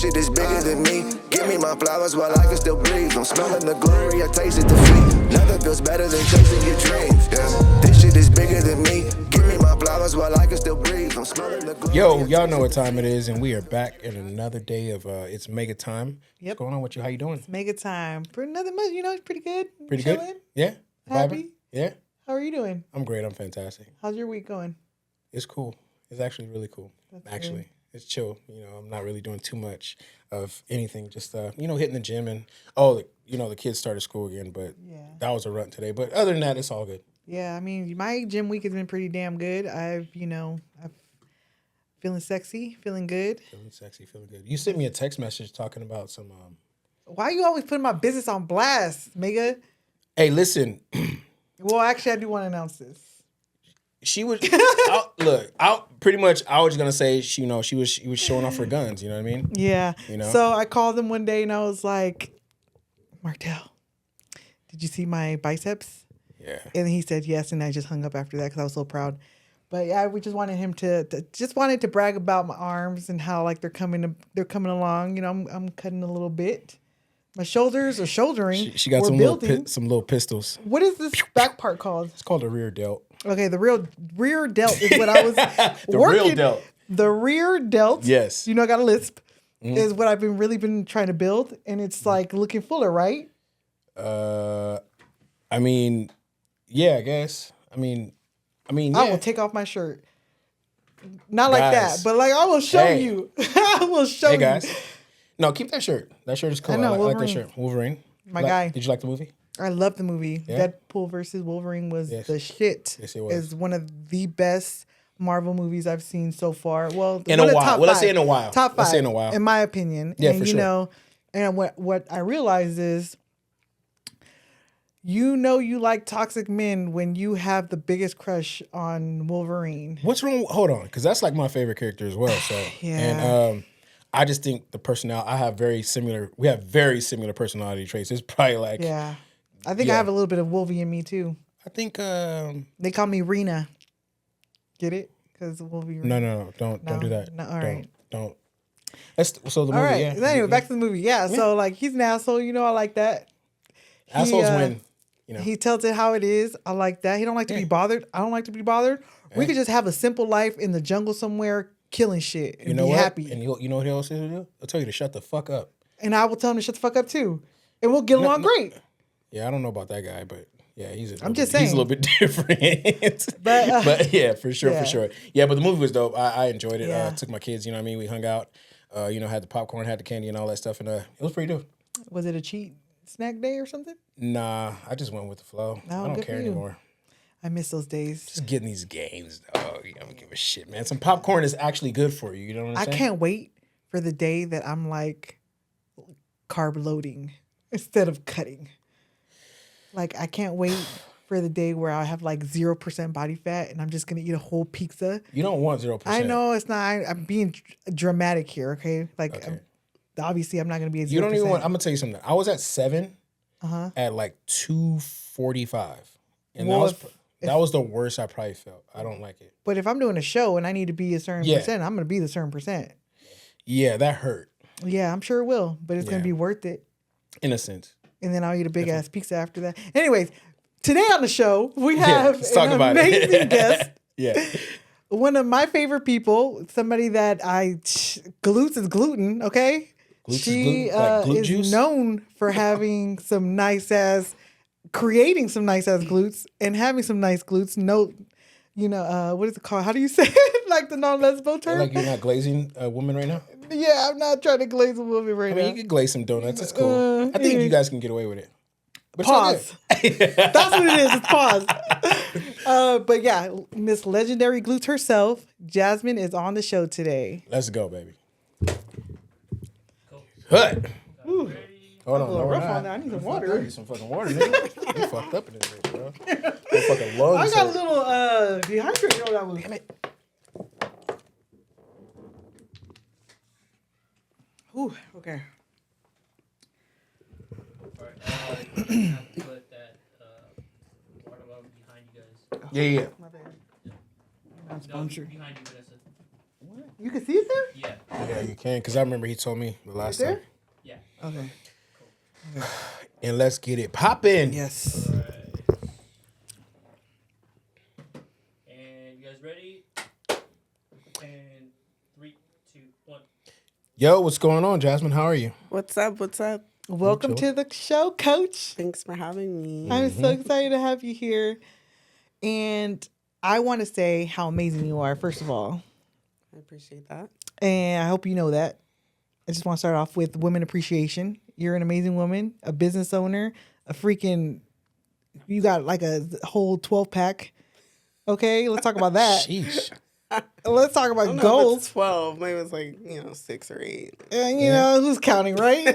This shit is bigger than me. Give me my flowers while I can still breathe. I'm smelling the glory, I tasted defeat. Nothing feels better than chasing your dreams. Yeah. This shit is bigger than me. Give me my flowers while I can still breathe. I'm smelling the glory. Yo, y'all know what time it is, and we are back in another day of It's Mega Time. Yep. What's going on with you? How you doing? It's Mega Time. For another month, it's pretty good. Pretty Chilling. good? Yeah? Happy? Vibing? Yeah? How are you doing? I'm great. I'm fantastic. How's your week going? It's cool. It's actually really cool. That's good. It's chill. I'm not really doing too much of anything. Just, hitting the gym and, the kids started school again, but that was a run today. But other than that, it's all good. Yeah, I mean, my gym week has been pretty damn good. I've feeling sexy, feeling good. Feeling sexy, feeling good. You sent me a text message talking about some... Why are you always putting my business on blast, Mega? Hey, listen. Well, actually, I do want to announce this. She was... I was going to say, she was showing off her guns, you know what I mean? Yeah. So I called him one day and I was like, Martel, did you see my biceps? Yeah. And he said yes, and I just hung up after that because I was so proud. But yeah, we just wanted him to brag about my arms and how like they're coming along. I'm cutting a little bit. My shoulders are shouldering. She got some little pistols. What is this back part called? It's called a rear delt. Okay, the rear delt is what I was real delt. The rear delt. Yes. I got a lisp. Is what I've been trying to build, and it's like looking fuller, right? I mean, yeah, I guess. I mean, yeah. I will take off my shirt. Not like that, but like I will show you. I will show you. Hey, guys. No, keep that shirt. That shirt is cool. I know, I like that shirt. Wolverine. My guy. Did you like the movie? I love the movie. Yeah? Deadpool versus Wolverine was the shit. Yes, it was. It's one of the best Marvel movies I've seen so far. Well, in a while. Well, let's say in a while. Top 5. Let's say in a while. In my opinion. Yeah, and, for sure. And what I realize is, you like toxic men when you have the biggest crush on Wolverine. What's wrong? Hold on, because that's like my favorite character as well. So yeah. And I just think the personality. We have very similar personality traits. It's probably like I think I have a little bit of Wolvie in me too. I think they call me Rena. Get it? Because Wolverine. No, don't do that. No, all right. Don't. So the movie. All right. Yeah. Anyway, back to the movie. Yeah. So like he's an asshole. I like that. Assholes win. He tells it how it is. I like that. He don't like to be bothered. I don't like to be bothered. We could just have a simple life in the jungle somewhere, killing shit and be happy. And you know what else he'll do? He'll tell you to shut the fuck up. And I will tell him to shut the fuck up too, and we'll get along great. Yeah, I don't know about that guy, but yeah, he's a little bit different. But yeah, for sure. Yeah, but the movie was dope. I enjoyed it. Yeah. Took my kids. We hung out. Had the popcorn, had the candy, and all that stuff, and it was pretty dope. Was it a cheat snack day or something? Nah, I just went with the flow. No, I don't care anymore. I miss those days. Just getting these gains, dog. I don't give a shit, man. Some popcorn is actually good for you. You know what I'm saying? I can't wait for the day that I'm like carb loading instead of cutting. Like, I can't wait for the day where I have like 0% body fat and I'm just going to eat a whole pizza. You don't want 0%. I know it's not. I'm being dramatic here, okay? Like, obviously, I'm not going to be at 0%. You don't even want, I'm going to tell you something. I was at 7 at like 245. And that was the worst I probably felt. I don't like it. But if I'm doing a show and I need to be a certain percent, I'm going to be the certain percent. Yeah, that hurt. Yeah, I'm sure it will. But it's going to be worth it. In a sense. And then I'll eat a big ass pizza after that. Anyways, today on the show, we have an amazing guest. Yeah. One of my favorite people, somebody that glutes is gluten, okay? She is known for having some nice ass, creating some nice ass glutes and having some nice glutes. No, what is it called? How do you say it? Like the non-lesbo term? Like you're not glazing a woman right now? Yeah, I'm not trying to glaze a woman right now. You can glaze some donuts. It's cool. I think you guys can get away with it. But pause. That's what it is. It's pause. But yeah, Miss Legendary Glutes herself, Jasmine, is on the show today. Let's go, baby. Hut. Hold on, a little rough on that. I need some water. I need some fucking water, nigga. You fucked up in this bitch, bro. Your fucking lungs. I got a little dehydrated on that one. Damn it. Ooh, okay. Alright, have to put that water bottle behind you guys. Yeah. My bad. No, Not sponsored. behind you, Vanessa. What? You can see it there? Yeah. Yeah, you can, because I remember he told me the last time. There? Yeah. Okay. And let's get it popping. Yes. Alright. And you guys ready? And 3, 2, 1. Yo, what's going on, Jasmine? How are you? What's up? What's up? Welcome to the show, Coach. Thanks for having me. I'm so excited to have you here. And I want to say how amazing you are, first of all. I appreciate that. And I hope you know that. I just want to start off with women appreciation. You're an amazing woman, a business owner, you got like a whole 12-pack. Okay, let's talk about that. Sheesh. Let's talk I about don't know if goals. it's 12. Maybe it's like, 6 or 8. And you know, who's counting, right?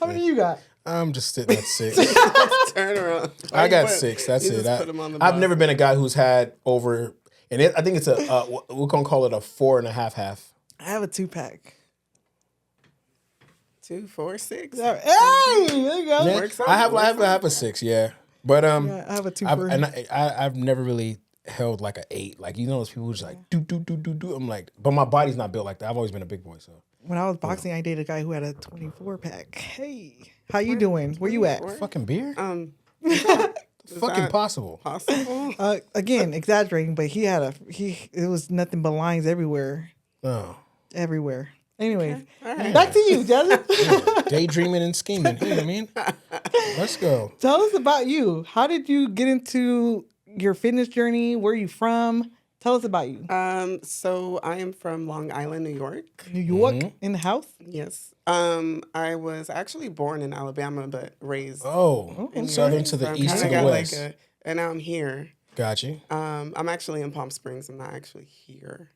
How many you got? I'm just sitting at 6. Turn around. I got 6. That's you it. just put 'em on the I've bus. never been a guy who's had over, and I think it's we're going to call it a 4.5 half. I have a 2-pack. 2, 4, 6. Hey, there you go. Yeah, Works out, I have works a 6, yeah. But Yeah, I have a 2 for I've never really held like an 8. Like, you know, those people who just like do. I'm like, but my body's not built like that. I've always been a big boy, so. When I was boxing, I dated a guy who had a 24-pack. Hey, how you doing? Where you at? Fucking beer? Fucking that- possible. Possible. Again, exaggerating, but it was nothing but lines everywhere. Oh. Everywhere. Anyways, All right. back to you, Jasmine. Daydreaming and scheming. You know what I mean? Let's go. Tell us about you. How did you get into your fitness journey? Where are you from? Tell us about you. So I am from Long Island, New York. New York, in the house? Yes. I was actually born in Alabama, but raised. Oh, southern to the So east to kinda the got west. and now I'm here. Got you. I'm actually in Palm Springs. I'm not actually here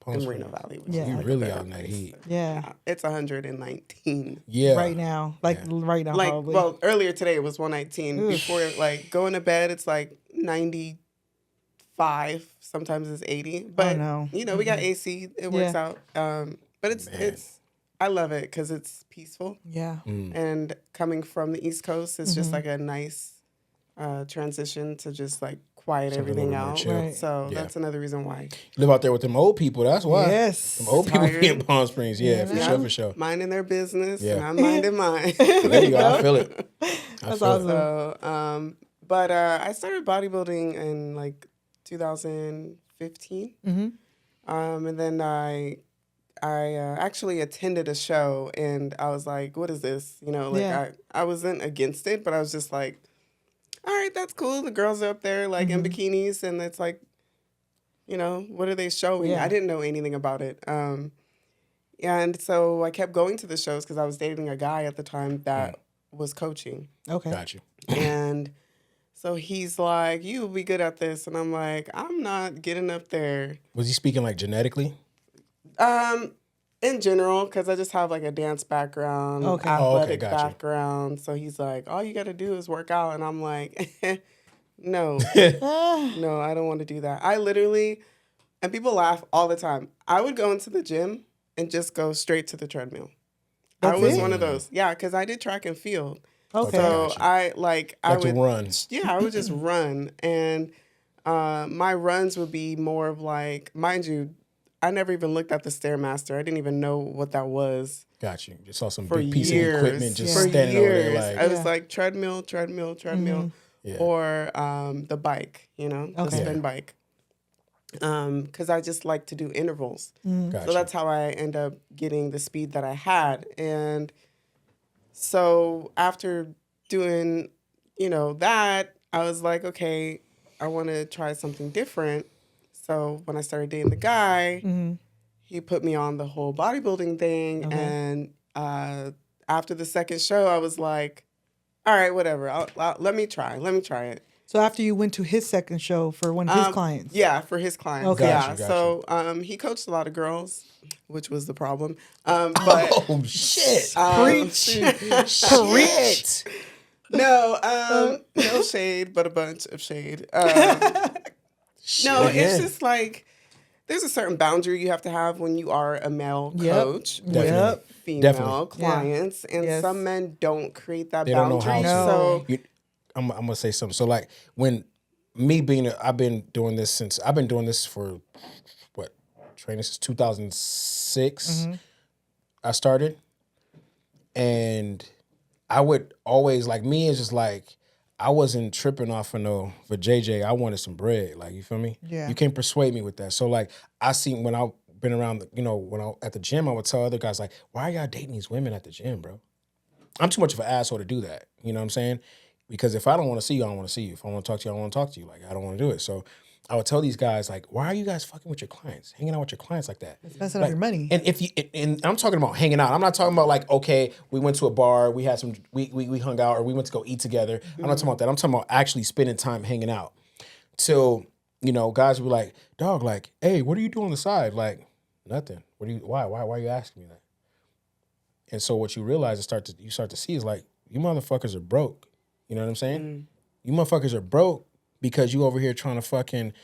in Reno Valley. Which Yeah. is You like a really better out in that place. heat. Yeah. It's 119. Yeah. Right now. Right now, Like, probably. well, earlier today it was 119. Oof. Before, like, going to bed, it's like 95. Sometimes it's 80. But, no. we got AC. It works Yeah. out. But I love it because it's peaceful. Yeah. And coming from the East Coast, it's just like a nice transition to just like quiet Something a everything little more out. chill. Right. So Yeah. that's another reason why. Live out there with them old people. That's why. Yes. Them old people Tired. be in Palm Springs. Yeah, for Yeah. sure, for sure. Minding their business and Yeah. I'm minding mine. There you go. I feel it. That's awesome. So, but I started bodybuilding in like 2015. And then I actually attended a show and I was like, what is this? Yeah. I wasn't against it, but I was just like, all right, that's cool. The girls are up there like in bikinis and it's like, what are they showing? Yeah. I didn't know anything about it. And so I kept going to the shows because I was dating a guy at the time that was coaching. Okay. Got you. And so he's like, you'll be good at this. And I'm like, I'm not getting up there. Was he speaking like genetically? In general, because I just have like a dance background, Okay. athletic gotcha. background. So he's like, all you got to do is work out. And I'm like, no, no, I don't want to do that. I literally, and people laugh all the time. I would go into the gym and just go straight to the treadmill. I That's was it? one of those. Yeah, because I did track and field. Okay. So Gotcha. I Like to would run. Yeah, I would just run, and my runs would be more of like, mind you, I never even looked at the Stairmaster. I didn't even know what that was Got you. Just saw some for big piece years. of equipment just for standing years, over there like. I was like treadmill, Yeah. or the bike, the Okay. spin bike. Because I just like to do intervals. Got So you. that's how I end up getting the speed that I had. And so after doing, that, I was like, okay, I want to try something different. So when I started dating the guy, he put me on the whole bodybuilding thing. Okay. And after the second show, I was like, all right, whatever. Let me try it. So after you went to his second show for one of his clients. Yeah, for his clients. Okay. Yeah. Gotcha, So he coached a lot of girls, which was the problem. But Oh shit! Preach. Preach. no shade, but a bunch of shade. No, it's just like there's a certain boundary you have to have when you are a male Yep. coach with Yep. female Definitely. clients, and Yes. some men don't create that They don't know boundary. how to. So I'm gonna say something. So like when I've been doing this for what training since 2006. I started, and I would always like me is just like I wasn't tripping off of no for JJ. I wanted some bread. Like you feel me? Yeah. You can't persuade me with that. So like I seen when I been around, when I at the gym, I would tell other guys like, why are y'all dating these women at the gym, bro? I'm too much of an asshole to do that. You know what I'm saying? Because if I don't want to see you, I don't want to see you. If I want to talk to you, I don't want to talk to you. Like I don't want to do it. So I would tell these guys like, why are you guys fucking with your clients, hanging out with your clients like that? It's messing up your money. And if you and I'm talking about hanging out. I'm not talking about like, okay, we went to a bar, we had some, we hung out, or we went to go eat together. I'm not talking about that. I'm talking about actually spending time hanging out. Till guys would be like, dog, like, hey, what are you doing on the side? Like, nothing. Why are you asking me that? And so what you realize you start to see is like, you motherfuckers are broke. You know what I'm saying? You motherfuckers are broke because you over here trying to fucking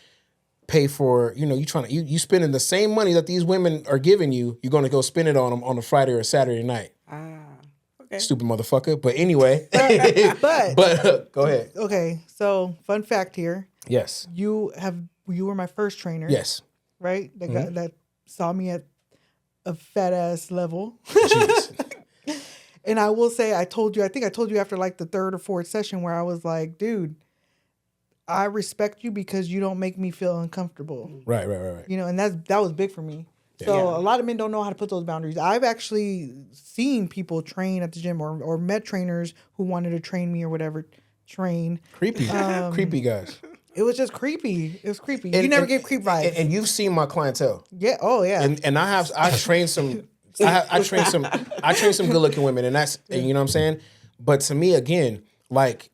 pay for, you spending the same money that these women are giving you, you're going to go spend it on them on a Friday or a Saturday night. Okay. Stupid motherfucker. But anyway. But go ahead. Okay, so fun fact here. Yes. You were my first trainer. Yes. Right? That saw me at a fat ass level. Jeez. And I will say, I think I told you after like the third or fourth session where I was like, dude, I respect you because you don't make me feel uncomfortable. Right. And that was big for me. So a lot of men don't know how to put those boundaries. I've actually seen people train at the gym or met trainers who wanted to train me or whatever, train. Creepy. Creepy guys. It was just creepy. It was creepy. You never gave creep vibes. And you've seen my clientele. Yeah. Oh yeah. And I trained some I trained some good looking women, and that's you know what I'm saying? But to me, again, like,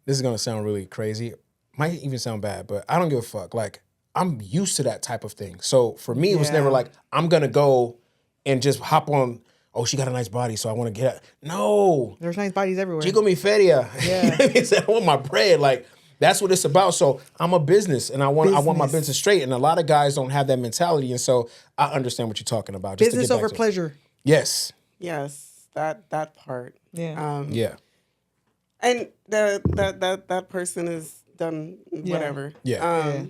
this is gonna sound really crazy. Might even sound bad, but I don't give a fuck. Like, I'm used to that type of thing. So for me, it was never like, I'm gonna go and just hop on, oh, she got a nice body, so I wanna get her. No. There's nice bodies everywhere. Chico mi feria. Yeah. I want my bread. Like, that's what it's about. So I'm a business, and I want my business straight. And a lot of guys don't have that mentality, and so I understand what you're talking about. Just business over pleasure. Yes. Yes, that part. Yeah. Yeah. And that person is done whatever. Yeah.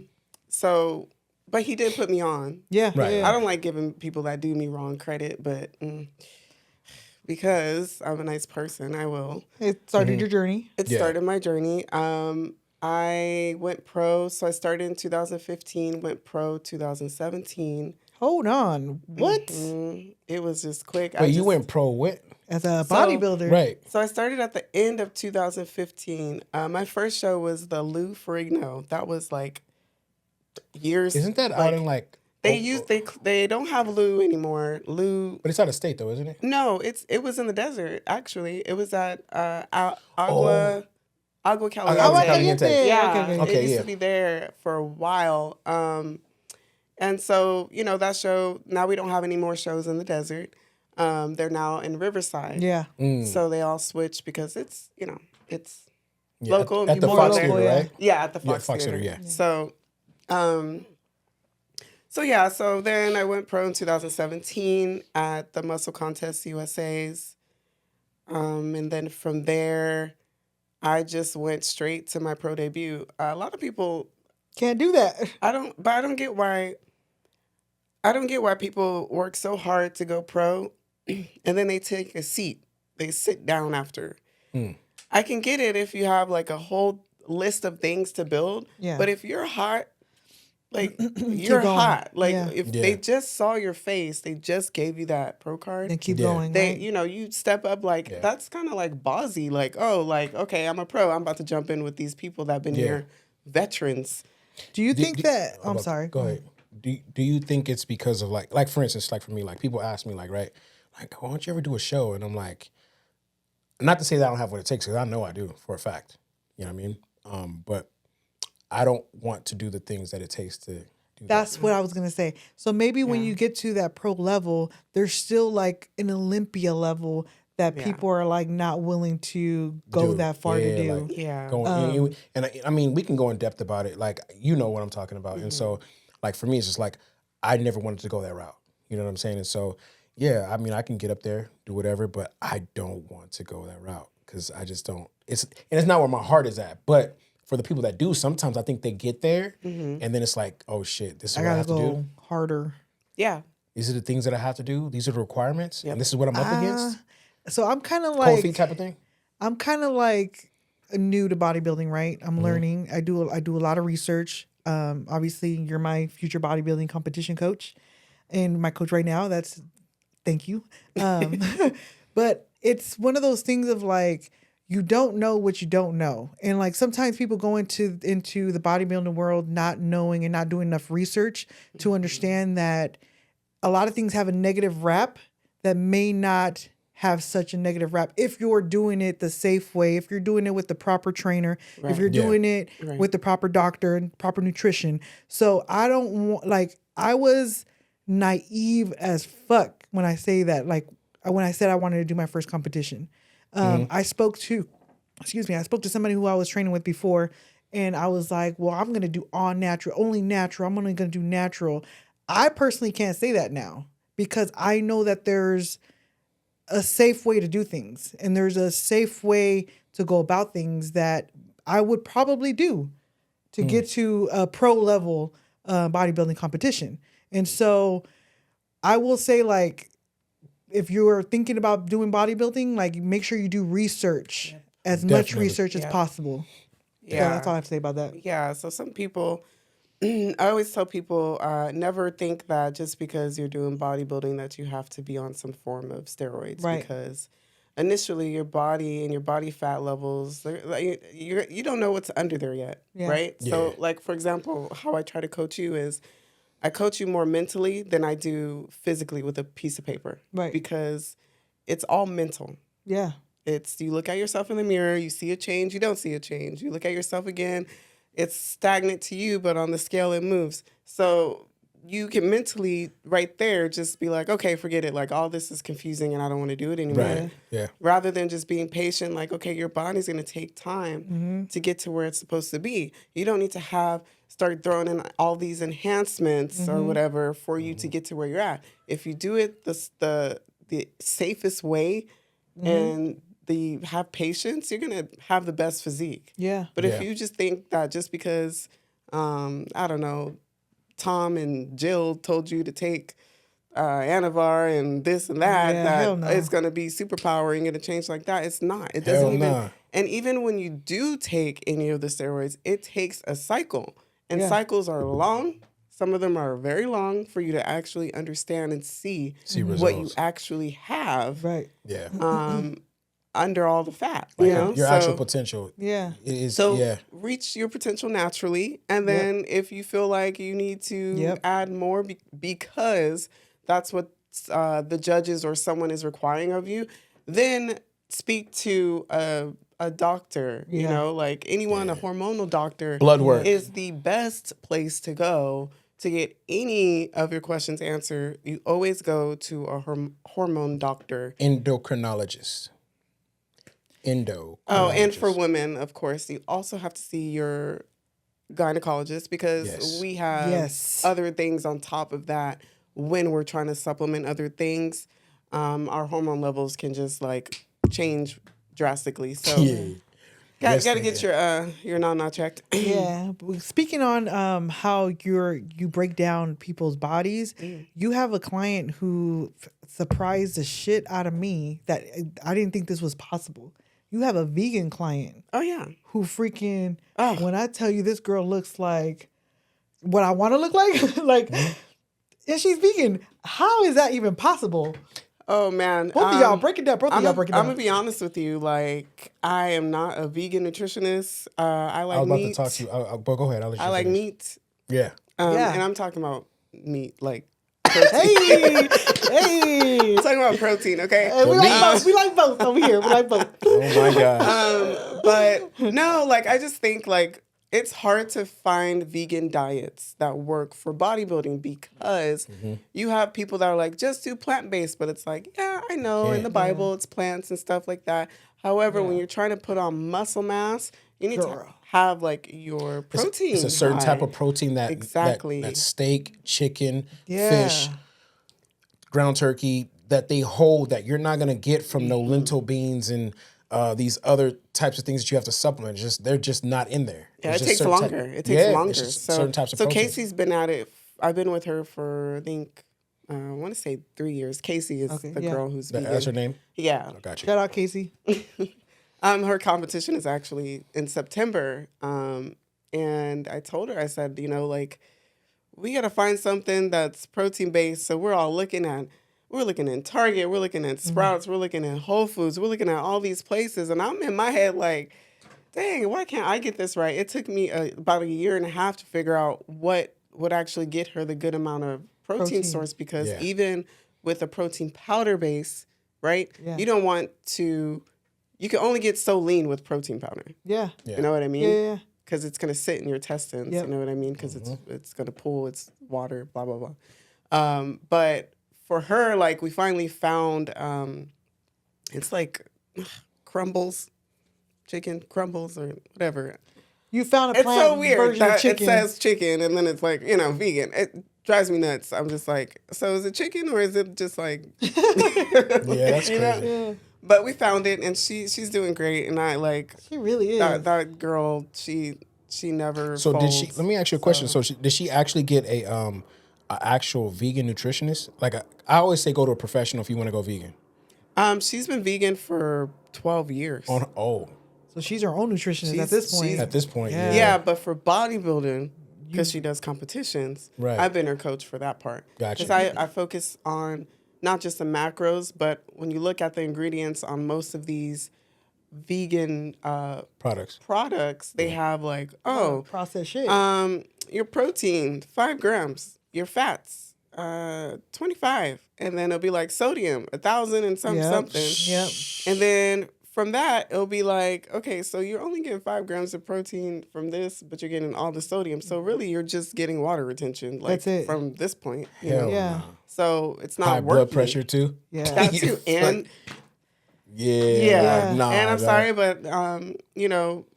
So, but he did put me on. Yeah. Right. Yeah. I don't like giving people that do me wrong credit, but because I'm a nice person, I will. It started your journey. It started my journey. I went pro, so I started in 2015, went pro 2017. Hold on. What? It was just quick. Wait, you went pro what? As a bodybuilder. Right. So I started at the end of 2015. My first show was the Lou Ferrigno. That was like years. Isn't that out in like... They don't have Lou anymore. Lou... But it's out of state though, isn't it? No, it was in the desert, actually. It was at Agua Caliente. Agua Caliente. Yeah, Okay, it used to be there for a while. And so, that show, now we don't have any more shows in the desert. They're now in Riverside. Yeah. So they all switched because it's, it's local. At the People Fox go there. Theater, right? Yeah, at the Fox Theater, Theater. yeah. So then I went pro in 2017 at the Muscle Contest USA's. And then from there, I just went straight to my pro debut. A lot of people can't do that. I don't get why people work so hard to go pro and then they take a seat. They sit down after. I can get it if you have like a whole list of things to build. Yeah. But if you're hot, like you're hot. Like if they just saw your face, they just gave you that pro card. And keep going. They, you step up like that's kind of like ballsy. Like, okay, I'm a pro. I'm about to jump in with these people that have been here, veterans. Do you think that? I'm sorry. Go ahead. Do you think it's because of like for instance, like for me, like people ask me like, right, like, why don't you ever do a show? And I'm like, not to say that I don't have what it takes, because I know I do for a fact. You know what I mean? But I don't want to do the things that it takes to do That's what I was going to say. So maybe when you get to that pro level, there's still like an Olympia level that people are like not willing to go that far to do. Like, and I mean, we can go in depth about it. Like, you know what I'm talking about. And so, like, for me, it's just like, I never wanted to go that route. You know what I'm saying? And so, yeah, I mean, I can get up there, do whatever, but I don't want to go that route because I just don't. It's not where my heart is at. But for the people that do, sometimes I think they get there and then it's like, oh shit, this is what I have to do. Harder. Yeah. These are the things that I have to do. These are the requirements, and this is what I'm up against. So I'm kind of Cold like feet type of thing. I'm kind of like new to bodybuilding, right? I'm learning. I do a lot of research. Obviously, you're my future bodybuilding competition coach, and my coach right now. Thank you. But it's one of those things of like, you don't know what you don't know, and like sometimes people go into the bodybuilding world not knowing and not doing enough research to understand that a lot of things have a negative rap that may not have such a negative rap if you're doing it the safe way, if you're doing it with the proper trainer, if you're doing it with the proper doctor and proper nutrition. So I don't want, like, I was naive as fuck when I say that, like when I said I wanted to do my first competition. I spoke to somebody who I was training with before, and I was like, well, I'm going to do all natural, only natural. I'm only going to do natural. I personally can't say that now because I know that there's a safe way to do things and there's a safe way to go about things that I would probably do to get to a pro level bodybuilding competition. And so I will say, like, if you're thinking about doing bodybuilding, like, make sure you do research, as much research as possible. Yeah, so that's all I have to say about that. Yeah, so some people, I always tell people, never think that just because you're doing bodybuilding that you have to be on some form of steroids. Right. Because initially your body and your body fat levels, you don't know what's under there yet, right? Yeah. So, like, for example, how I try to coach you is I coach you more mentally than I do physically with a piece of paper. Right. Because it's all mental. Yeah. It's, you look at yourself in the mirror, you see a change, you don't see a change. You look at yourself again, it's stagnant to you, but on the scale it moves. So you can mentally right there just be like, okay, forget it. Like, all this is confusing and I don't want to do it anymore. Right. Yeah. Rather than just being patient, like, okay, your body's going to take time to get to where it's supposed to be. You don't need to start throwing in all these enhancements or whatever for you to get to where you're at. If you do it the safest way and have patience, you're going to have the best physique. Yeah. But if you just think that just because, I don't know, Tom and Jill told you to take Anavar and this and that, it's going to be superpower and going to change like that. It's not. It doesn't even. And even when you do take any of the steroids, it takes a cycle. And cycles are long. Some of them are very long for you to actually understand and see what you actually have. Right. Yeah. Under all the fat, you know? Your actual potential. Yeah. Reach your potential naturally. And then if you feel like you need to add more because that's what the judges or someone is requiring of you, then speak to a doctor, you know, like anyone, a hormonal doctor. Blood work is the best place to go to get any of your questions answered. You always go to a hormone doctor. Endocrinologist. Oh, and for women, of course, you also have to see your gynecologist because we have other things on top of that. When we're trying to supplement other things, our hormone levels can just like change drastically. So got to get your non checked. Yeah. Speaking on how you break down people's bodies, you have a client who surprised the shit out of me that I didn't think this was possible. You have a vegan client. Oh, yeah. Who freaking, when I tell you this girl looks like what I want to look like, and she's vegan. How is that even possible? Oh, man. Both of y'all, break it down. I'm going to be honest with you. Like, I am not a vegan nutritionist. I like meat. I was about to talk to you. But go ahead. I'll let you I like meat. Yeah. And I'm talking about meat, like protein. Hey. I'm talking about protein, okay? Hey, we like both over here. We like both. Oh, my gosh. But, no, like, I just think, like, it's hard to find vegan diets that work for bodybuilding because you have people that are like, just do plant-based. But it's like, yeah, I know in the Bible it's plants and stuff like that. However, when you're trying to put on muscle mass, you need to have like your protein. It's a certain type of protein that steak, chicken, fish, ground turkey that they hold that you're not going to get from no lentil beans and these other types of things that you have to supplement. They're just not in there. Yeah, It's it just takes certain longer. It takes longer. It's just So, certain types of so proteins. Casey's been at it. I've been with her for, I think, I want to say 3 years. Casey is the girl who's vegan. That's her name? Yeah. I got you. Shout out Casey. Her competition is actually in September. And I told her, I said, like, we got to find something that's protein based. So we're looking in Target, we're looking at Sprouts, we're looking at Whole Foods, we're looking at all these places. And I'm in my head like, dang, why can't I get this right? It took me about a year and a half to figure out what would actually get her the good amount of protein source, because even with a protein powder base, right? Yeah. You don't want to, you can only get so lean with protein powder. Yeah. You know what I mean? Yeah. Because it's going to sit in your intestines, you know what I mean? Because it's going to pool its water, blah, blah, blah. But for her, like, we finally found, it's like crumbles, chicken crumbles or whatever. You found a It's so weird version that of chicken. it says chicken and then it's like, vegan. It drives me nuts. I'm just like, so is it chicken or is it just like... That's crazy. Yeah. But we found it and she's doing great. And I like... She really is. That girl, she never So folds. did she... Let me ask you a question. So did she actually get a actual vegan nutritionist? Like, I always say go to a professional if you want to go vegan. She's been vegan for 12 years. So she's her own nutritionist at this point. At this point, Yeah, but for bodybuilding, because she does competitions, right. I've been her coach for that part. Gotcha. Because I focus on not just the macros, but when you look at the ingredients on most of these vegan products, they have like, processed shit. Your protein, 5 grams. Your fats, 25. And then it'll be like sodium, 1,000 and something. Yep. And then from that, it'll be like, okay, so you're only getting 5 grams of protein from this, but you're getting all the sodium. So really, you're just getting water retention, like from this point. You know? Yeah. So it's not high working. blood pressure too. Yeah. That too. And Nah, and I'm sorry, but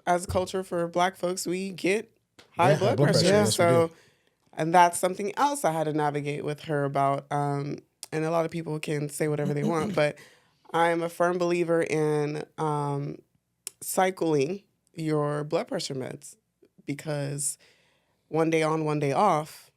as a culture for Black folks, we get high blood pressure. Yeah. So, and that's something else I had to navigate with her about. And a lot of people can say whatever they want, but I'm a firm believer in cycling your blood pressure meds, because one day on, one day off,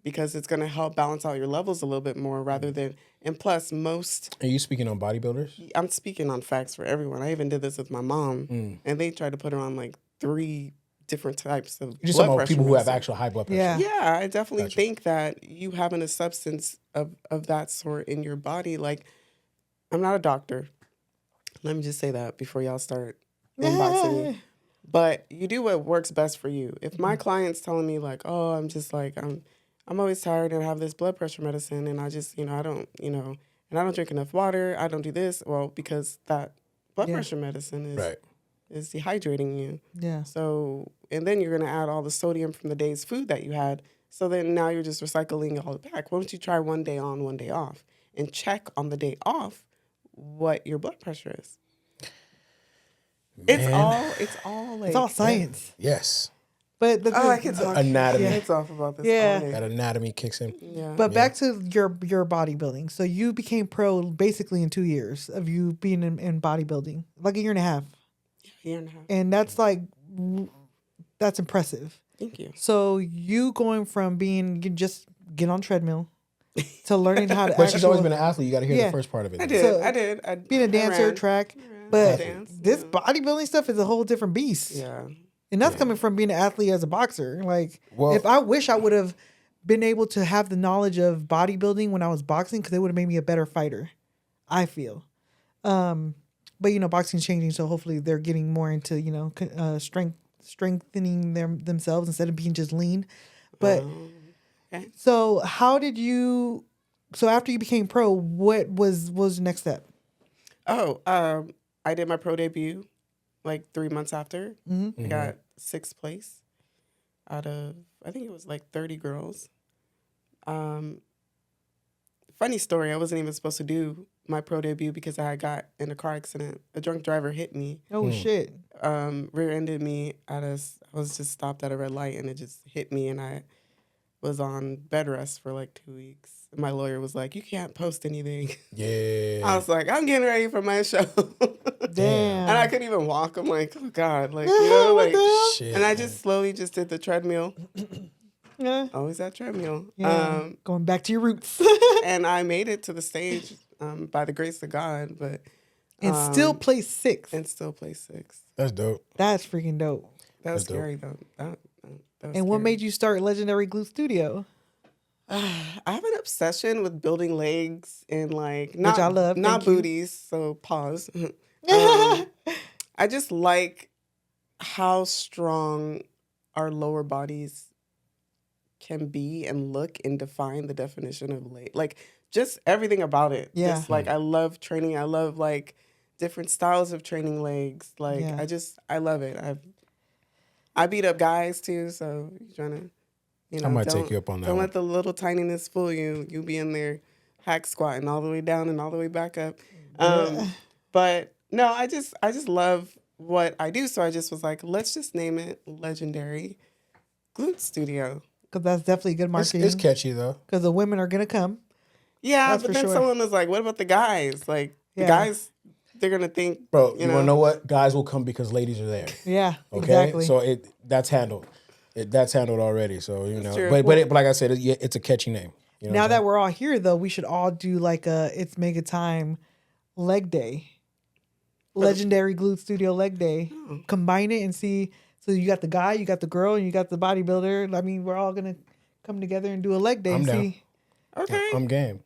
because it's going to help balance out your levels a little bit more rather than, and plus most... Are you speaking on bodybuilders? I'm speaking on facts for everyone. I even did this with my mom, and they tried to put her on like 3 different types of You're just blood talking about pressure people who have medicine. actual high blood pressure. Yeah, I definitely think that you having a substance of that sort in your body, like, I'm not a doctor. Let me just say that before y'all start inboxing me. But you do what works best for you. If my client's telling me like, oh, I'm just like, I'm always tired and I have this blood pressure medicine and I just, I don't, and I don't drink enough water, I don't do this. Well, because that blood pressure medicine is dehydrating you. Yeah. So, and then you're going to add all the sodium from the day's food that you had. So then now you're just recycling all it back. Why don't you try one day on, one day off, and check on the day off what your blood pressure is? It's all science. Yes. But I can talk anatomy. It's off about this. Yeah. all day. That anatomy kicks in. Yeah. But back to your bodybuilding. So you became pro basically in 2 years of you being in bodybuilding, like a year and a half. Year and a half. And that's like, that's impressive. Thank you. So you going from you just get on treadmill to learning how to But she's always been an athlete. You got to hear Yeah. the first part of it. I did. So, I did. being a dancer, ran. track. I But danced, this bodybuilding stuff is a whole different beast. Yeah. And that's coming from being an athlete as a boxer. Like, Well- if I wish I would have been able to have the knowledge of bodybuilding when I was boxing, because it would have made me a better fighter, I feel. But, boxing's changing, so hopefully they're getting more into, strengthening themselves instead of being just lean. But, okay. so how did you, so after you became pro, what was the next step? Oh, I did my pro debut like 3 months after. I got 6th place out of, I think it was like 30 girls. Funny story, I wasn't even supposed to do my pro debut because I got in a car accident. A drunk driver hit me. Oh, shit. Rear-ended me I was just stopped at a red light and it just hit me and I was on bed rest for like 2 weeks. And my lawyer was like, "You can't post anything." Yeah. I was like, "I'm getting ready for my show." Damn. And I couldn't even walk. I'm like, "Oh God," like you know, What like. the hell? Shit. And I just slowly just did the treadmill. Yeah. Always that treadmill. Yeah. Going back to your roots. And I made it to the stage by the grace of God, but And still place 6. and still place 6. That's dope. That's freaking dope. That was That's dope. scary though. That was And what scary. made you start Legendary Glue Studio? I have an obsession with building legs and like not I love. not Thank you. booties. So pause. I just like how strong our lower bodies can be and look and define the definition of leg. Like just everything about it. Yeah. Just like I love training. I love like different styles of training legs. Like Yeah. I love it. I beat up guys too. So you're trying to. You know, I might don't- take you up on that Don't one. let the little tininess fool you. You be in there hack squatting all the way down and all the way back up. But no, I just love what I do. So I just was like, let's just name it Legendary Glute Studio. Because that's definitely good It's, marketing. it's catchy though. Because the women are going to come. Yeah, That's but for then sure. someone was like, what about the guys? Like Yeah. the guys, they're gonna think, Bro, you wanna know what? Guys will come because ladies are there. Yeah, Okay, exactly. so that's handled. That's handled already. So you know, true. but like I said, it's a catchy name. You know Now what I'm that we're all here, though, we should all do like a It's Mega Time leg day. Legendary Glute Studio leg day. Combine it and see. So you got the guy, you got the girl, and you got the bodybuilder. I mean, we're all going to come together and do a leg day I'm and down. see. okay, I'm game.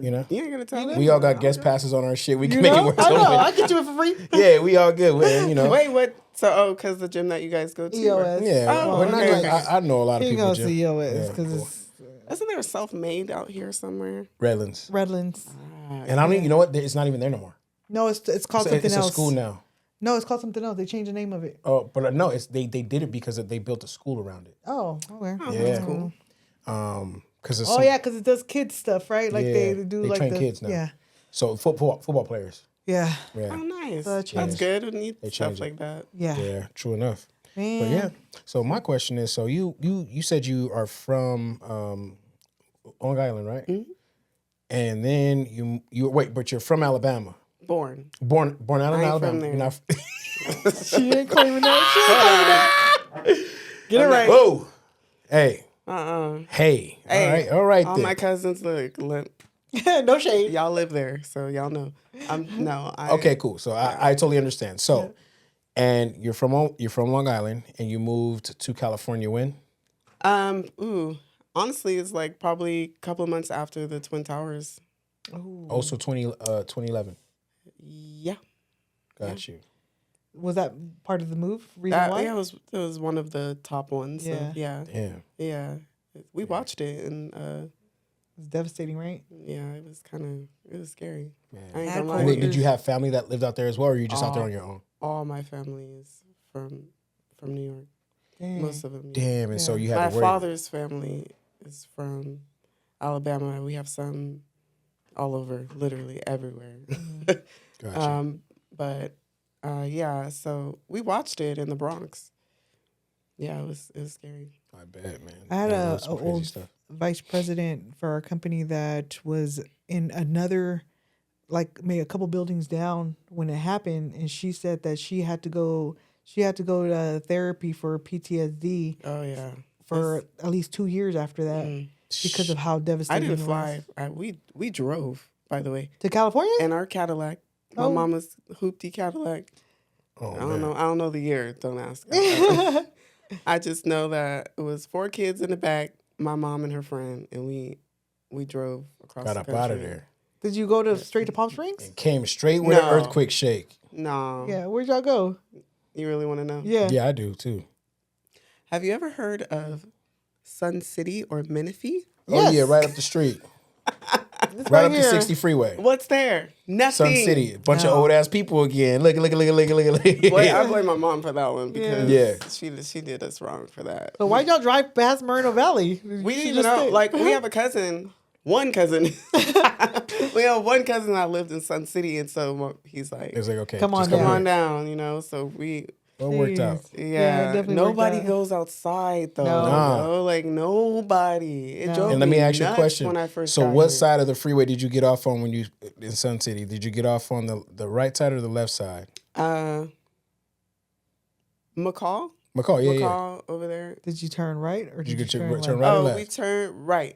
you know? you ain't gonna tell me. We all got guest passes on our shit. We can You make it know? work. I know. somewhere. I get you it for free. Yeah, we all good. You know. Wait, what? So, because the gym that you guys go to? EOS. Yeah, Oh, we're not okay, like, okay. I know a lot of You people. go Jim. see EOS Yeah, because cool. it's Isn't there self-made out here somewhere? Redlands, Redlands. and I don't even. You know what? It's not even there no more. No, it's called It's, something it's else. a school now. No, it's called something else. They changed the name of it. Oh, but no, they did it because they built a school around it. Oh, okay. Oh, Yeah. that's cool. Because Oh yeah, because it does kids stuff, right? Like they do they like train the kids now. yeah, So football players. yeah, Yeah, Oh, nice. That's That's good. We need They stuff changed it. like that. yeah. yeah, true enough. Man. But yeah. So my question is, so you said you are from Long Island, right? Mm-hmm. And then you wait, but you're from Alabama. Born. Born out in I ain't Alabama. from there. You're not. She ain't claiming that. She ain't claiming that. Get it right. Whoa. Hey. Hey, All right. all then. my cousins look. No shade. Y'all live there, so y'all know. Okay, cool. So I totally understand. So, and you're from Long Island, and you moved to California when? Honestly, it's like probably a couple of months after the Twin Towers. Also 2011. Yeah. Got you. Was that part of the move? Reason why? Yeah, it was one of the top ones. So, Yeah. yeah. Damn. Yeah. We watched it and It's devastating, right? yeah, it was scary. Man. I ain't Had gonna cool lie. And did you have family that lived out there as well, or are you just out there on your own? All my family is from New York. Dang. Most of them. Damn. And so you My had to worry. father's family is from Alabama. We have some all over, literally everywhere. Gotcha. But yeah, so we watched it in the Bronx. Yeah, it was scary. I bet, man. I had Yeah, a that's some crazy old stuff. vice president for our company that was in another, like maybe a couple buildings down when it happened, and she said that she had to go to therapy for PTSD Oh yeah. for at least 2 years after that because of how I devastating didn't it fly. was. We drove, by the way, To California? in our Cadillac. My mama's hoopty Cadillac. Oh, I don't man. know. I don't know the year. Don't ask. I just know that it was 4 kids in the back, my mom and her friend, and we drove across Got the up country. out of there. Did you go to straight to Palm Springs? Came straight where the No. earthquake shake. No. Yeah, where'd y'all go? You really want to know? Yeah. Yeah, I do too. Have you ever heard of Sun City or Menifee? Oh Yes. yeah, right up the street. It's Right up the here. 60 freeway. What's there? Nothing. Sun City. A bunch of No. old ass people again. Look. Boy, I blame my mom for that one because Yeah. she did us wrong for that. So why'd y'all drive past Moreno Valley? We didn't even know. Like, we have a cousin. One cousin. We have one cousin that lived in Sun City, and so he's like, It's like, okay. Come on just down. come on down, you know. So we Well, it worked out. it Yeah, definitely nobody worked out. goes outside though. No. Nah. Bro. Like nobody. It drove And let me ask you a nuts question. When I first So got what here. side of the freeway did you get off on when you in Sun City? Did you get off on the right side or the left side? McCall. McCall, yeah. McCall over there. Did you turn right or did You you get turn your left? turn right or Oh, left? we turned right.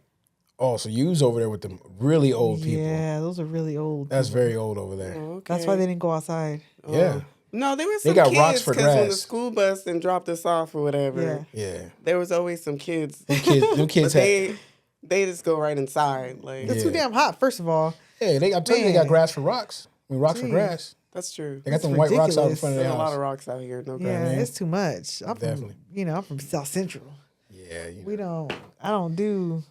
Oh, so you was over there with the really old people. Yeah, those are really old. That's people. very old over there. Okay. That's why they didn't go outside. Yeah. No, there was They some got kids rocks for because when the grass. school bus and dropped us off or whatever, Yeah. Yeah. there was always some kids. Them kids But had, they just go right inside. Like It's too Yeah. damn hot, first of all. hey, I'm telling you, they got Man. grass for rocks. I mean, rocks for Jeez. grass. that's true. They got That's them white rocks out in ridiculous. front of There's their a lot house. of rocks out here. No Yeah, doubt. it's too much. I'm Definitely. I'm from South Central. Yeah, you know. I don't do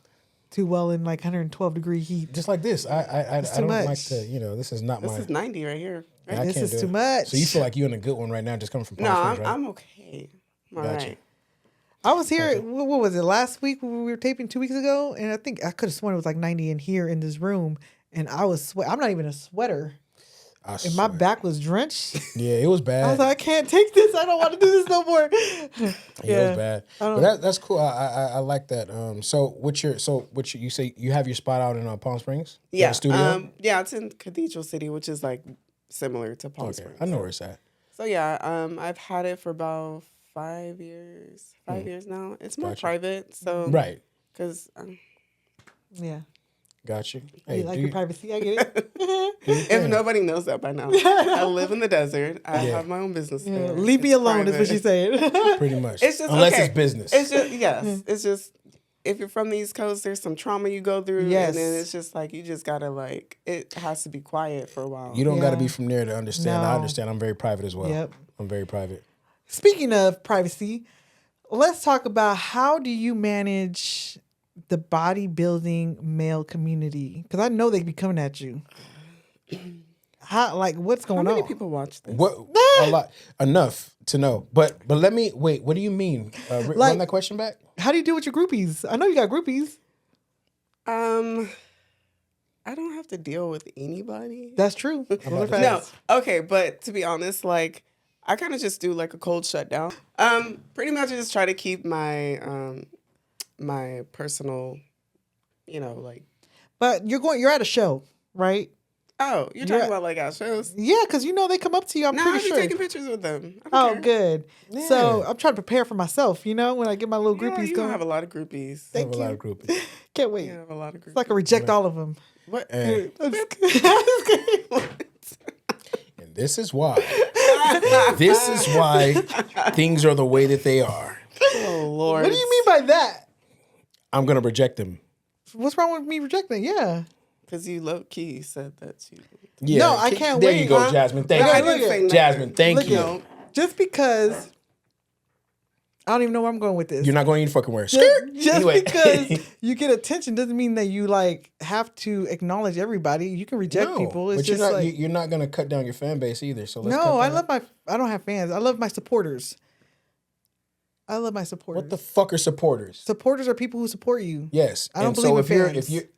too well in like 112 degree heat. Just like this. I too don't much. like to, this is not This my. is 90 right here. Right? I This can't is do too it. much. So you feel like you're in a good one right now, just coming from Palm No, Springs, right? I'm okay. I'm all Gotcha. right. I was here, what was it, last week when we were taping 2 weeks ago? And I think I could have sworn it was like 90 in here in this room. And I was I'm not even a sweater. I And my swear. back was drenched. Yeah, it was bad. I was like, I can't take this. I don't want to do this no more. Yeah, it was bad. don't- But that's cool. I like that. So you say you have your spot out in Palm Springs? You have Yeah. a studio? Yeah, it's in Cathedral City, which is like similar to Palm Okay, Springs. I know where it's at. So yeah, I've had it for about 5 years. 5 years now. It's more Gotcha. private, so Right. because Yeah. Got you. You Hey, like do your you- privacy. I get it. if nobody knows that by now, I live in the desert. I Yeah. have my own business. Yeah, there. leave me It's alone is what private. she's saying. pretty much. It's just unless okay. it's business. It's just yes. It's just if you're from the East Coast, there's some trauma you go through, Yes. and then it's just like you just gotta like it has to be quiet for a while. you don't got to Yeah. be from there to understand. I No. understand. I'm very private as well. Yep. I'm very private. Speaking of privacy, let's talk about how do you manage the bodybuilding male community? Because I know they be coming at you. How, like, what's How going many on? people watch this? What a lot enough to know. But let me wait. What do you mean? Run Like- that question back. How do you deal with your groupies? I know you got groupies. I don't have to deal with anybody. That's true. Those are about to facts. No, okay, but to be honest, like I kind of just do like a cold shutdown. Pretty much I just try to keep my my personal, like. But you're at a show, right? Oh, you're talking about like our shows? Yeah, because they come up to you. I'm No, I'll pretty be sure. taking pictures with them. I Oh, don't care. good. So I'm trying to prepare for myself. When I get my little You know, groupies you going. have a lot of groupies. I have a Thank lot you. of groupies. Can't wait. You have a lot of groupies. It's like I reject all of them. What? Hey, I'm just kidding. I'm just kidding. and this is why. This is why things are the way that they are. Oh Lord. What do you mean by that? I'm gonna reject them. What's wrong with me rejecting? Yeah. Because you low key said that you. Yeah. No, I can't There wait, you go, huh? Jasmine. Thank No, I you. didn't say nothing. Jasmine, thank Look you. at- Just because I don't even know where I'm going with this. You're not going to fucking wear a skirt. Just Anyway. because you get attention doesn't mean that you like have to acknowledge everybody. You can reject No, people. It's but you're just not. like You're not gonna cut down your fan base either. So let's no. cut I that. I don't have fans. I love my supporters. I love my supporters. What the fuck are supporters? Supporters are people who support you. Yes, I don't and believe so in if you're fans. if you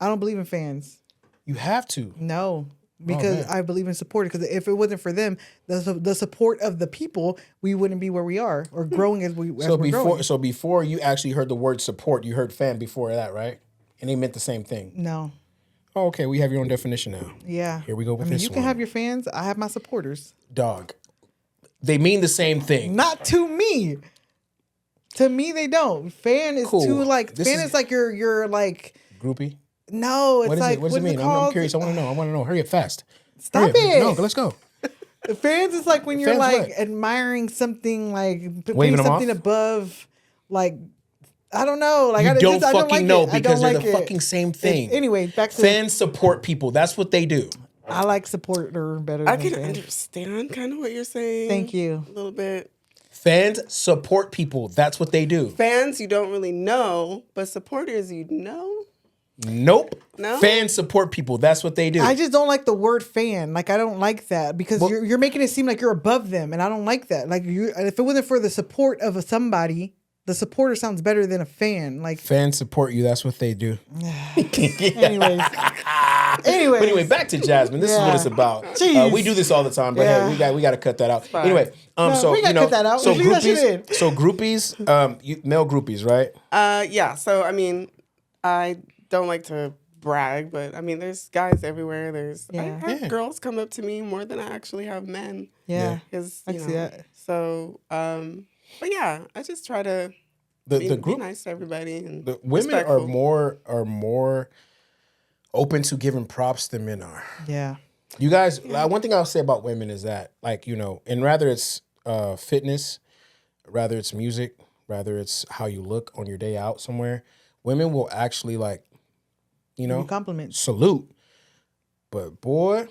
I don't believe in fans. you have to. No, because man. I believe in supporters. Because if it wasn't for them, the support of the people, we wouldn't be where we are or growing as we. So we're growing. before you actually heard the word support, you heard fan before that, right? And they meant the same thing. No. Oh, okay, we have your own definition now. Yeah. Here we go with I mean, this you can one. have your fans. I have my supporters. Dog. They mean the same thing. Not to me. To me, they don't. Fan is Cool. too like. This Fan is- is like you're like. Groupie. No, it's What is like it? What does it mean? I'm called? curious. I want to know. Hurry up fast. Stop Hurry up. it. No, let's go. Fans is like when you're Fans like what? admiring something, like Waving putting them something off? above, like I don't know, like You I don't I fucking like know it. I because don't they're like the it. fucking same thing. Anyway, back to Fans support people. That's what they do. I like supporter better. I than can fan. understand kind of what you're saying. Thank you. A little bit. Fans support people. That's what they do. Fans you don't really know, but supporters you know. Nope. No? Fans support people. That's what they do. I just don't like the word fan. Like I don't like that because you're making it seem like you're above them, and I don't like that. Like if it wasn't for the support of somebody, the supporter sounds better than a fan. Like Fans support you. That's what they do. anyways, Anyways. But anyway, back to Jasmine. This is what it's about. Jeez. We do this all the time, but hey, we got to cut that out. Anyway, so we gotta cut that out. So Leave that shit in. groupies, male groupies, right? Yeah. So I mean, I don't like to brag, but I mean, there's guys everywhere. I have girls come up to me more than I actually have men. Yeah. Because I can see that. So, but yeah, I just try to be nice to everybody. And the women respectful. are more open to giving props than men are. Yeah. You guys, one thing I'll say about women is that, like, and rather it's fitness, rather it's music, rather it's how you look on your day out somewhere, women will actually, like, compliments. Salute. But boy,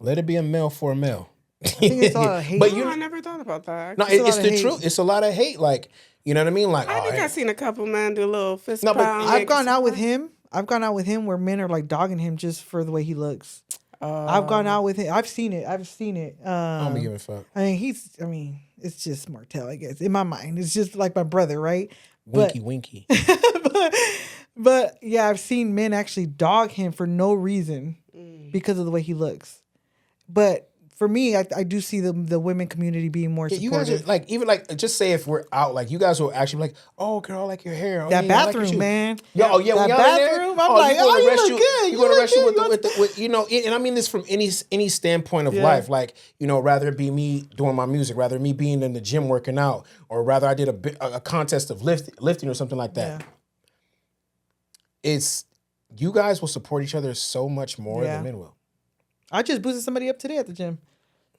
let it be a male for a male. I think it's all hate. But I never thought about that. No, it's the truth. It's a lot of hate. Like, you know what I mean? Like, I think I've seen a couple men do a little fist No, but pound. I've gone out with him. where men are like dogging him just for the way he looks. I've gone out with him. I've seen it. I don't be giving a fuck. I mean, it's just Martell, I guess. In my mind, it's just like my brother, right? Winky. But yeah, I've seen men actually dog him for no reason because of the way he looks. But for me, I do see the women community being more supportive. You guys are like, even like, just say if we're out, like, you guys will actually be like, oh, girl, I like your hair. That I bathroom, like man. That bathroom. I'm like, oh, you look good. You go to the restroom with and I mean this from any standpoint of life. Like, rather it be me doing my music, rather me being in the gym working out, or rather I did a contest of lifting or something like that. Yeah. You guys will support each other so much more than men will. I just boosted somebody up today at the gym.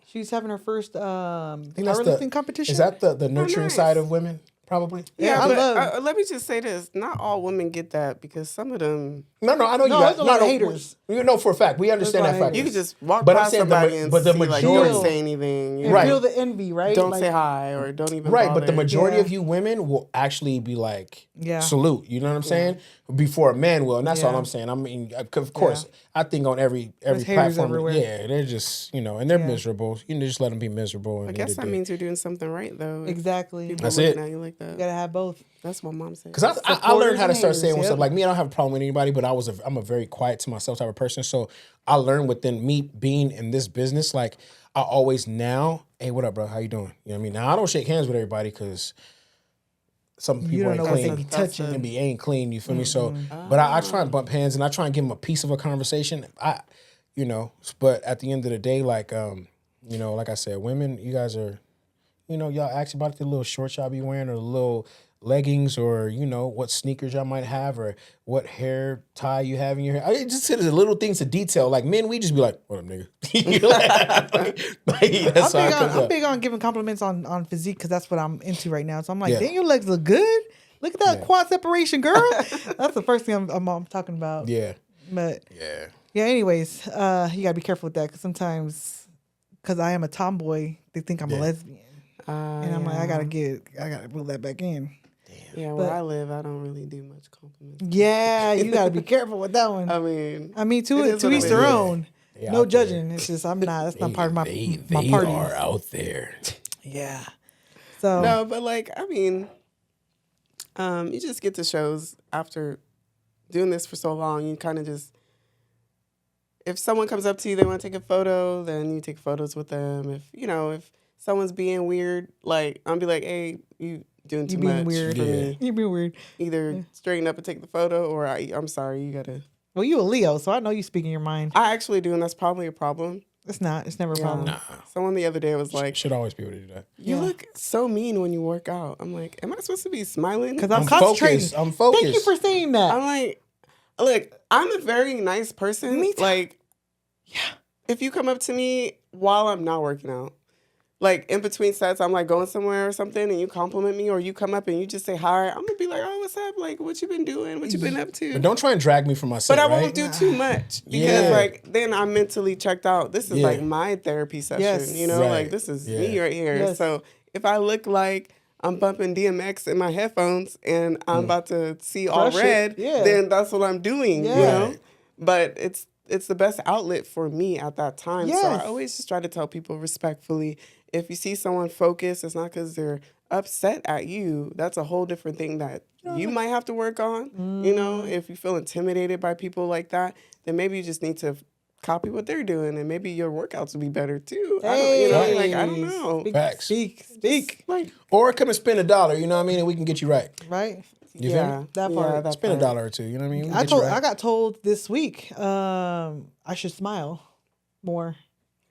She's having her first powerlifting competition. Is that the nurturing side of women? Probably. Yeah, but let me just say this: not all women get that because some of them. No, I know you guys. There's a lot of haters. You know for a fact. We understand that fact. You can just walk past somebody and see, like, don't say anything. You feel the envy, right? Don't say hi or don't even. Right, bother. but the majority of you women will actually be like, salute. You know what I'm saying? Before a man will, and that's all I'm saying. I mean, of course, I think on every platform, everywhere. they're just and they're miserable. Just let them be miserable. I guess that means you're doing something right, though. Exactly. That's it. At you like that. You gotta have both. That's what mom said. Because I learned how to start saying what's up. Like me, I don't have a problem with anybody, but I'm a very quiet to myself type of person. So I learned within me being in this business, like I always now, hey, what up, bro? How you doing? You know what I mean? Now I don't shake hands with everybody because some people ain't clean. They be touching. They ain't clean. You feel me? So, but I try and bump hands and I try and give them a piece of a conversation. But at the end of the day, like like I said, women, you guys are, y'all ask about the little shorts y'all be wearing or the little leggings or, what sneakers y'all might have or what hair tie you have in your hair. I just said the little things to detail. Like men, we just be like, what up, nigga? That's I'm big on giving compliments on physique because that's what I'm into right now. So I'm like, dang, your legs look good. Look at that quad separation, girl. That's the first thing I'm talking about. Yeah. But yeah. Anyways, you gotta be careful with that because sometimes, because I am a tomboy, they think I'm a lesbian, and I'm like, I gotta reel that back in. Yeah, where I live, I don't really do much compliments. Yeah, you got to be careful with that one. I mean, to each their own. No judging. There. It's just that's not part of my party. They are out there. Yeah. So no, but like I mean, you just get to shows after doing this for so long. You kind of just, if someone comes up to you, they want to take a photo, then you take photos with them. If someone's being weird, like I'll be like, hey, you doing too much weird. for me. You being weird. Either straighten up and take the photo, or I'm sorry, you gotta. Well, you a Leo, so I know you speaking your mind. I actually do, and that's probably a problem. It's not. It's never a problem. Nah. Someone the other day was like, should always be able to do that. You look so mean when you work out. I'm like, am I supposed to be smiling? Because I'm concentrating. I'm focused. Thank you for saying that. I'm like, look, I'm a very nice person. Me too. Like, if you come up to me while I'm not working out, like in between sets, I'm like going somewhere or something and you compliment me or you come up and you just say hi, I'm gonna be like, oh, what's up? Like, what you been doing? What you been up to? But don't try and drag me from my set, But I right? won't do too much because like then I'm mentally checked out. This is like my therapy session, like this is me right here. Yes. So if I look like I'm bumping DMX in my headphones and I'm about to see all red, then that's what I'm doing, you know? But it's the best outlet for me at that time. Yes. So I always just try to tell people respectfully, if you see someone focused, it's not because they're upset at you, that's a whole different thing that you might have to work on. You know, if you feel intimidated by people like that, then maybe you just need to copy what they're doing, and maybe your workouts will be better too. Hey. I don't know. Facts. Speak. Like, Or come and spend $1, you know what I mean? And we can get you right. Right? You feel me? That part. that Spend part. $1 or $2, you know what I mean? We can I get you right. got told this week I should smile more.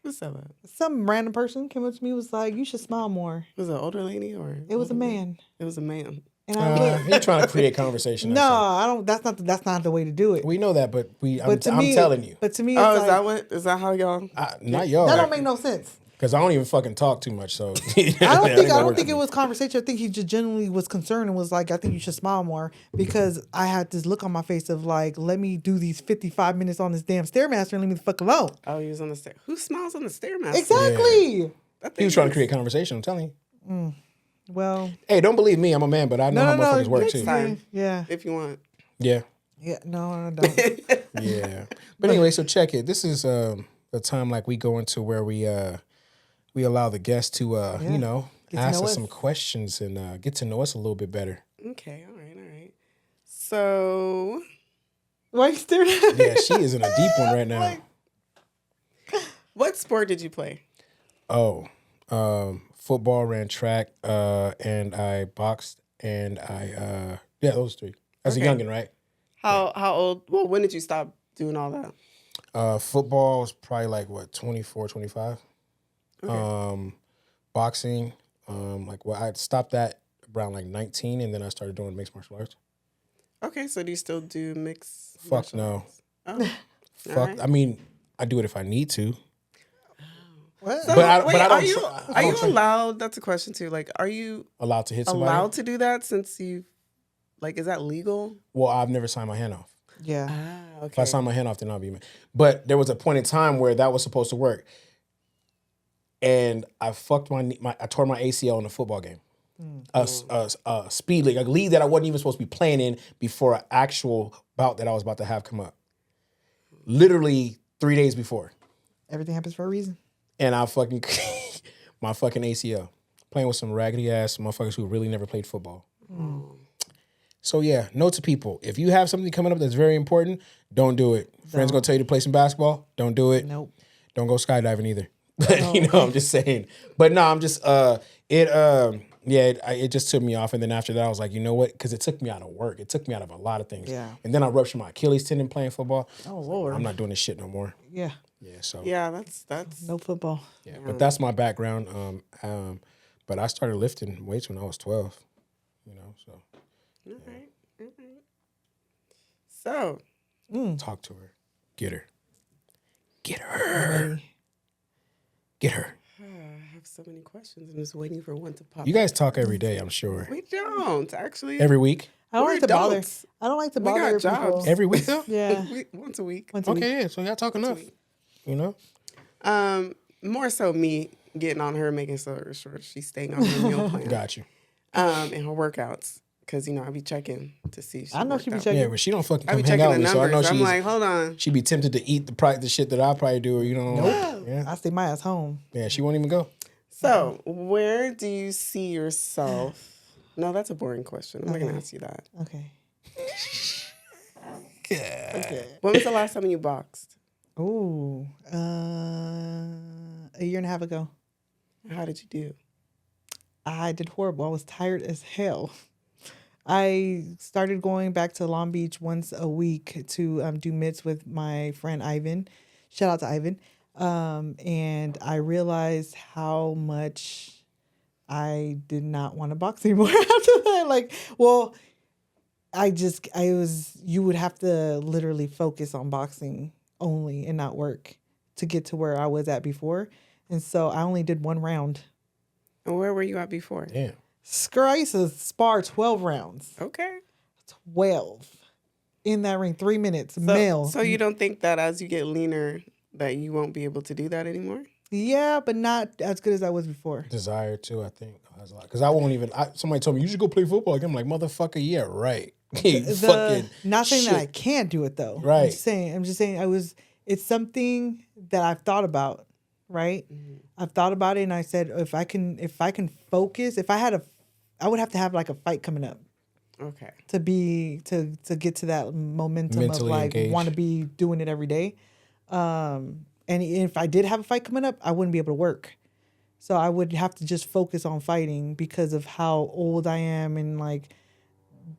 What's that about? Some random person came up to me, was like, you should smile more. Was it an older lady or? It was a man. It was a man. And I was like, You're trying to create conversation. no, I don't. That's not the way to do it. We know that, but I'm But to me, telling you. But to me, it's Oh, like, is that how y'all? Not y'all. that don't make no sense. Because I don't even fucking talk too much, so. I don't think it was conversation. I think he just genuinely was concerned and was like, I think you should smile more, because I had this look on my face of like, let me do these 55 minutes on this damn Stairmaster and leave me the fuck alone. Oh, he was on the stair. Who smiles on the Stairmaster? Exactly. He was trying to create conversation, I'm telling you. Well, Hey, don't believe me, I'm a man, but I know how motherfuckers work next too. time. Yeah. If you want. Yeah. Yeah. No, I don't. Yeah. But anyway, so check it. This is the time like we go into where we allow the guests to you know, Get to ask know us us. some questions and get to know us a little bit better. Okay, all right. So, Why you staring at me? Yeah, she is in a deep one right now. what sport did you play? Football, ran track, and I boxed, and I those three. As a youngin', right? How old? Well, when did you stop doing all that? Football was probably like what, 24, 25. Boxing, I stopped that around like 19, and then I started doing mixed martial arts. Okay, so do you still do mixed? Fuck no. martial arts? Oh. Fuck. Alright. I mean, I do it if I need to. What? So, But I wait, don't are you try- I are you don't try- allowed? That's a question too. Like, are you Allowed to hit somebody? allowed to do that since you, like, is that legal? Well, I've never signed my hand off. Yeah. Ah, If I okay. sign my hand off, then I'll be mad. But there was a point in time where that was supposed to work. And I fucked I tore my ACL in a football game. A speed league, a league that I wasn't even supposed to be playing in before an actual bout that I was about to have come up. Literally 3 days before. Everything happens for a reason. And I fucking, my fucking ACL. Playing with some raggedy ass motherfuckers who really never played football. So yeah, note to people, if you have something coming up that's very important, don't do it. Friends gonna tell you to play some basketball, don't do it. Nope. Don't go skydiving either. You know, I'm just saying. But no, I'm just it just took me off, and then after that I was like, you know what? Because it took me out of work. It took me out of a lot of things. Yeah. And then I ruptured my Achilles tendon playing football. Oh Lord. I'm not doing this shit no more. Yeah. Yeah. So Yeah, that's No football. yeah. But that's my background. But I started lifting weights when I was 12. You know, so all right. So, talk to her. Get her. Get her. Get her. I have so many questions. I'm just waiting for one to pop. You guys talk every day, I'm sure. We don't actually. Every week? I don't We're like to bother. adults. I don't like to We bother got people. jobs. Every week though? Yeah. Once a week. Once a week. Okay, yeah. So y'all talk enough. You know? More so me getting on her, making sure she's staying on her meal plan. Got you. And her workouts. Because, you know, I be checking to see if she I know worked she be out. checking. Yeah, but she don't fucking I come be hang checking out the with me, so I know numbers. I'm she's like, hold on. she be tempted to eat the shit that I probably do, or you know. Nope. Yeah. I stay my ass home. Yeah, she won't even go. So, where do you see yourself? No, that's a boring question. I'm not going to ask you that. Okay. When was the last time you boxed? Ooh. A year and a half ago. How did you do? I did horrible. I was tired as hell. I started going back to Long Beach once a week to do mitts with my friend Ivan. Shout out to Ivan. And I realized how much I did not want to box anymore after that. Like, well, you would have to literally focus on boxing only and not work to get to where I was at before. And so I only did one round. And where were you at before? Damn. I used to spar 12 rounds. Okay. 12 in that ring, 3 minutes, male. So you don't think that as you get leaner that you won't be able to do that anymore? Yeah, but not as good as I was before. Desire too, I think. Has a lot. Because I won't even somebody told me you should go play football again. I'm like, motherfucker, yeah, right. Not saying that I shit. can't do it though. Right. I'm just saying it's something that I've thought about, right? I've thought about it and I said if I can focus, if I had a I would have to have like a fight coming up. Okay. To get to that momentum Mentally of like engaged. want to be doing it every day. And if I did have a fight coming up, I wouldn't be able to work. So I would have to just focus on fighting because of how old I am and like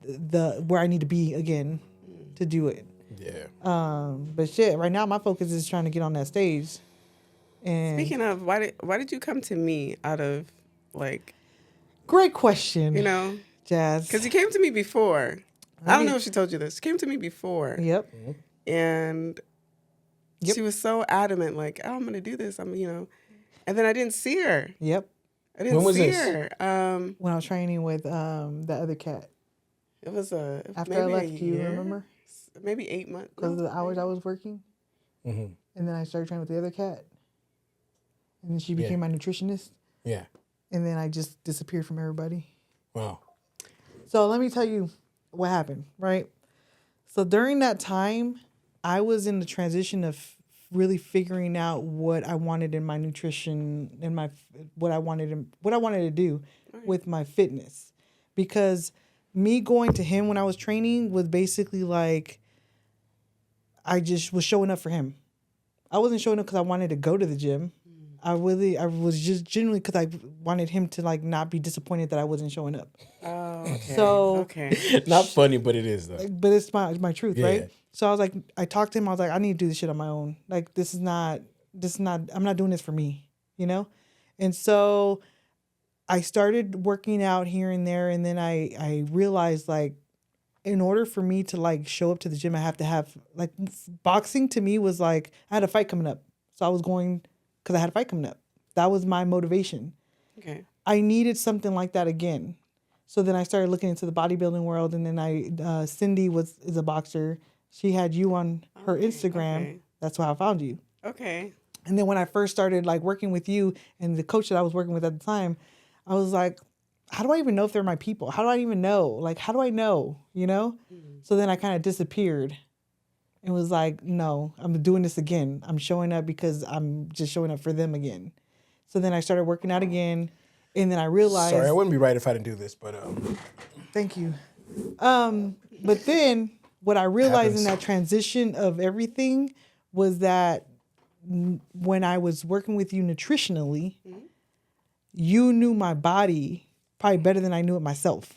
the where I need to be again to do it. Yeah. But shit, right now my focus is trying to get on that stage. And Speaking of, why did you come to me out of like, great question, you know, Jazz. because you came to me before. I don't mean- know if she told you this. She came to me before. Yep. And Yep. she was so adamant, like, oh, I'm gonna do this. And then I didn't see her. Yep. I didn't When was see this? her. When I was training with the other cat. It was After I maybe left a you, year, remember? Maybe 8 months. Because of the hours I was working. Mm-hmm. And then I started training with the other cat. And then she became my nutritionist. Yeah. And then I just disappeared from everybody. Wow. So let me tell you what happened, right? So during that time, I was in the transition of really figuring out what I wanted in my nutrition and what I wanted to do with my fitness. Because me going to him when I was training was basically like I just was showing up for him. I wasn't showing up because I wanted to go to the gym. I was just genuinely because I wanted him to like not be disappointed that I wasn't showing up. Oh, okay. So- okay. Not funny, but it is though. But it's my truth, Yeah. right? So I was like, I talked to him. I was like, I need to do this shit on my own. Like this is not. I'm not doing this for me, you know. And so I started working out here and there, and then I realized like, in order for me to like show up to the gym, I have to have like boxing to me was like I had a fight coming up, so I was going because I had a fight coming up. That was my motivation. Okay. I needed something like that again. So then I started looking into the bodybuilding world, and then Cindy is a boxer. She had you on her Instagram. okay. That's how I found you. Okay. And then when I first started like working with you and the coach that I was working with at the time, I was like, how do I even know if they're my people? How do I even know? Like, how do I know? You know? So then I kind of disappeared and was like, no, I'm doing this again. I'm showing up because I'm just showing up for them again. So then I started working out again. And then I realized. Sorry, I wouldn't be right if I didn't do this, but Thank you. But then what I realized in Happens. that transition of everything was that when I was working with you nutritionally, you knew my body probably better than I knew it myself.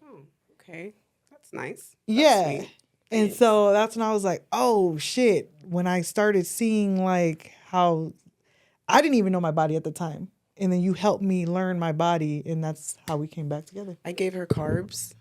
Oh, okay. That's nice. Yeah. Sweet. And so that's when I was like, oh shit. When I started seeing like how I didn't even know my body at the time. And then you helped me learn my body, and that's how we came back together. I gave her carbs,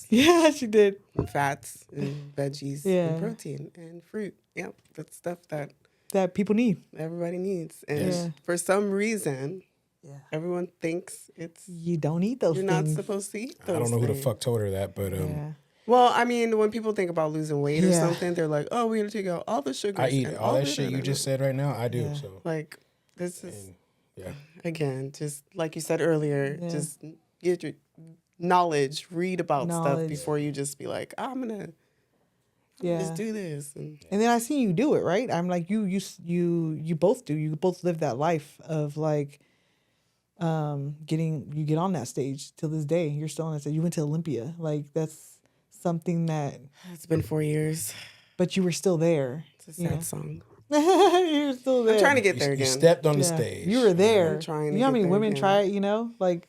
Yeah, she did. and fats, and veggies, Yeah. and protein, and fruit. Yep, that's stuff that That people need. everybody needs. And Yeah. for some reason, Yeah. everyone thinks You don't eat those you're things. not supposed to eat those I don't know who the things. fuck told her that, but Yeah. Well, I mean, when people think about losing weight or Yeah. something, they're like, "Oh, we're gonna take out all the sugars." I eat and all that the shit you just said right now. I do. Yeah. So Like, this is yeah. again, just like you said earlier, Yeah. just get your knowledge, read about stuff Knowledge. before you just be like, I'm gonna Yeah. just do this. And And then I see you do it, right? I'm like, you both do. You both live that life of like, you get on that stage till this day. You're still on that stage. You went to Olympia. Like that's something that, it's been 4 years. but you were still there. It's a you sad know? song. You're still there. I'm trying to get there You again. stepped on the Yeah. stage. You were there. I'm trying You to know how get many there women again. try it, you know? Like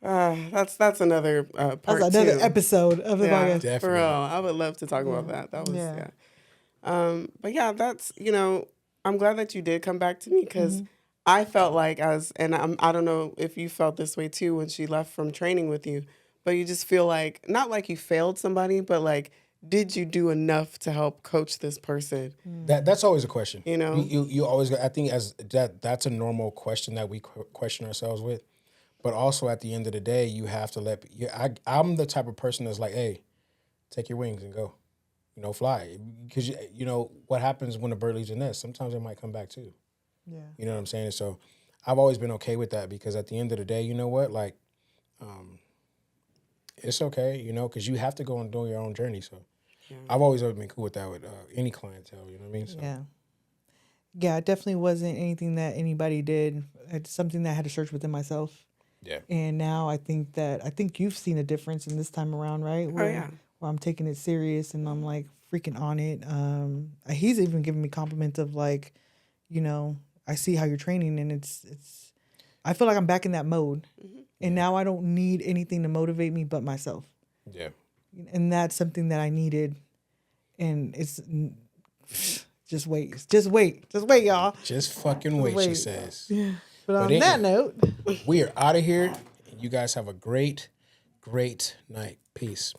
That's another part that's another two. episode of the Yeah, podcast. Definitely. for real. I would love to talk about that. That was Yeah. But yeah, that's I'm glad that you did come back to me because Mm-hmm. I felt like I don't know if you felt this way too when she left from training with you, but you just feel like not like you failed somebody, but like did you do enough to help coach this person? That's always a question. You know? you always. I think that's a normal question that we question ourselves with. But also at the end of the day, you have to I'm the type of person that's like, hey, take your wings and go, fly, because what happens when a bird leaves the nest? Sometimes it might come back too. Yeah. You know what I'm saying? So I've always been okay with that because at the end of the day, you know what? Like, it's okay, because you have to go and do your own journey. So I've always been cool with that with any clientele, you know what I mean? So, Yeah. Yeah, it definitely wasn't anything that anybody did. It's something that I had to search within myself. Yeah. And now I think you've seen a difference in this time around, right? Where, yeah. where I'm taking it serious and I'm like freaking on it. He's even giving me compliments of like, you know, I see how you're training and it's I feel like I'm back in that mode. And now I don't need anything to motivate me but myself. Yeah. And that's something that I needed. And it's just wait, y'all. Just fucking wait, she says. But on that note, we are out of here. You guys have a great, great night. Peace.